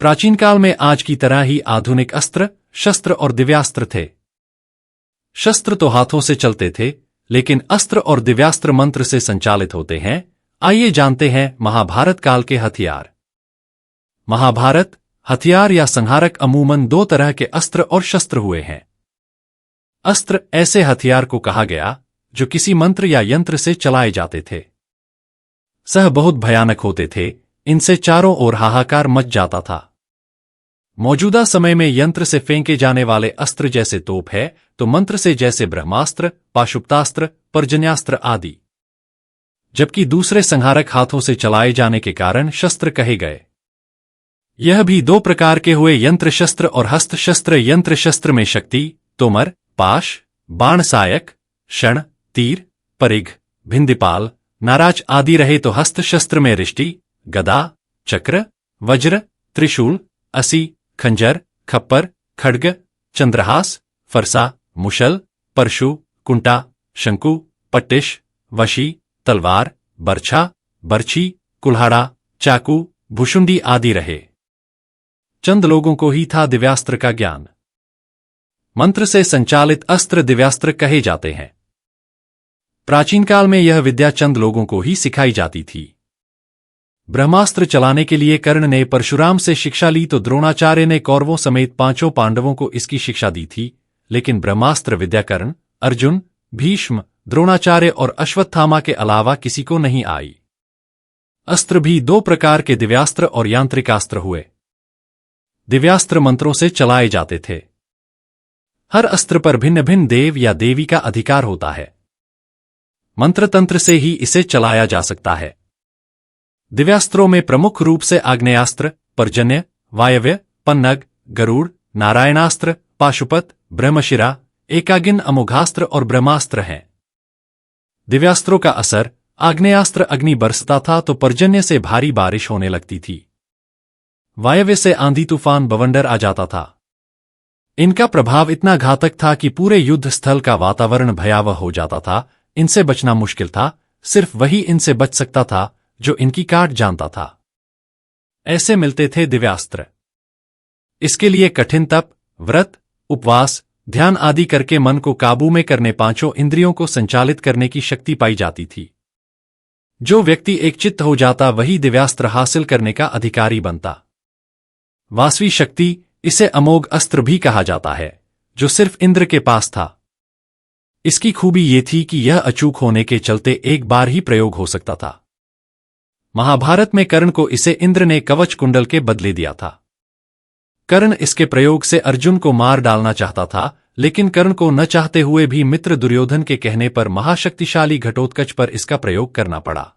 प्राचीन काल में आज की तरह ही आधुनिक अस्त्र, शस्त्र और दिव्यास्त्र थे। शस्त्र तो हाथों से चलते थे, लेकिन अस्त्र और दिव्यास्त्र मंत्र से संचालित होते हैं। आइए जानते हैं महाभारत काल के हथियार। महाभारत हथियार या संहारक अमूमन दो तरह के अस्त्र और शस्त्र हुए हैं। अस्त्र ऐसे हथियार को कहा गया जो किसी मंत्र या यंत्र से चलाए जाते थे। सह बहुत भयानक होते थे, इनसे चारों ओर हाहाकार मच जाता था। मौजूदा समय में यंत्र से फेंके जाने वाले अस्त्र जैसे तोप है, तो मंत्र से जैसे ब्रह्मास्त्र, पाशुपतास्त्र, पर्जन्यास्त्र आदि। जबकि दूसरे संहारक हाथों से चलाए जाने के कारण शस्त्र कहे गए। यह भी दो प्रकार के हुए, यंत्र शस्त्र और हस्त शस्त्र। यंत्र शस्त्र में शक्ति, तोमर, पाश, बाण, सायक, क्षण, तीर, परिघ, भिंदिपाल, नाराज आदि रहे, तो हस्त शस्त्र में रिष्टि, गदा, चक्र, वज्र, त्रिशूल, असी, खंजर, खप्पर, खड्ग, चंद्रहास, फरसा, मुशल, परशु, कुंटा, शंकु, पट्टिश, वशी, तलवार, बर्छा, बर्छी, कुल्हाड़ा, चाकू, भुशुंडी आदि रहे। चंद लोगों को ही था दिव्यास्त्र का ज्ञान। मंत्र से संचालित अस्त्र दिव्यास्त्र कहे जाते हैं। प्राचीन काल में यह विद्या चंद लोगों को ही सिखाई जाती थी। ब्रह्मास्त्र चलाने के लिए कर्ण ने परशुराम से शिक्षा ली, तो द्रोणाचार्य ने कौरवों समेत 5 पांडवों को इसकी शिक्षा दी थी। लेकिन ब्रह्मास्त्र विद्या कर्ण, अर्जुन, भीष्म, द्रोणाचार्य और अश्वत्थामा के अलावा किसी को नहीं आई। अस्त्र भी दो प्रकार के दिव्यास्त्र और यांत्रिकास्त्र हुए। दिव्यास्त्र मंत्रों से चलाए जाते थे। हर अस्त्र पर भिन्न भिन्न देव या देवी का अधिकार होता है। मंत्र तंत्र से ही इसे चलाया जा सकता है। दिव्यास्त्रों में प्रमुख रूप से आग्नेयास्त्र, पर्जन्य, वायव्य, पन्नग, गरुड़, नारायणास्त्र, पाशुपत, ब्रह्मशिरा, एकागिन, अमोघास्त्र और ब्रह्मास्त्र हैं। दिव्यास्त्रों का असर, आग्नेयास्त्र अग्नि बरसता था, तो पर्जन्य से भारी बारिश होने लगती थी। वायव्य से आंधी तूफान बवंडर आ जाता था। इनका प्रभाव इतना घातक था कि पूरे युद्ध स्थल का वातावरण भयावह हो जाता था। इनसे बचना मुश्किल था, सिर्फ वही इनसे बच सकता था जो इनकी काट जानता था। ऐसे मिलते थे दिव्यास्त्र। इसके लिए कठिन तप, व्रत, उपवास, ध्यान आदि करके मन को काबू में करने, 5 इंद्रियों को संचालित करने की शक्ति पाई जाती थी। जो व्यक्ति एकचित्त हो जाता वही दिव्यास्त्र हासिल करने का अधिकारी बनता। वासवी शक्ति, इसे अमोघ अस्त्र भी कहा जाता है, जो सिर्फ इंद्र के पास था। इसकी खूबी ये थी कि यह अचूक होने के चलते एक बार ही प्रयोग हो सकता था। महाभारत में कर्ण को इसे इंद्र ने कवच कुंडल के बदले दिया था। कर्ण इसके प्रयोग से अर्जुन को मार डालना चाहता था, लेकिन कर्ण को न चाहते हुए भी मित्र दुर्योधन के कहने पर महाशक्तिशाली घटोत्कच पर इसका प्रयोग करना पड़ा।